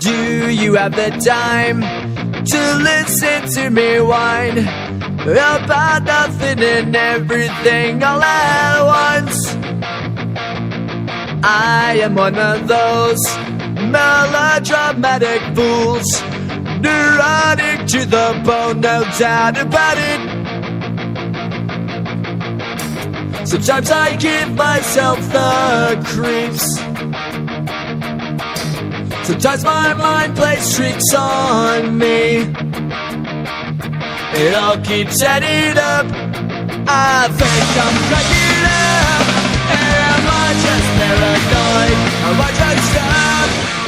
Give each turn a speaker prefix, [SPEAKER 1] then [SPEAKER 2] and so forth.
[SPEAKER 1] Do you have the time to listen to me whine about nothing and everything all at once? I am one of those melodramatic fools, neurotic to the bone, no doubt about it. Sometimes I give myself the creeps. Sometimes my mind plays tricks on me. It all keeps adding up. I think I'm cracking up. Am I just paranoid? Am I just up?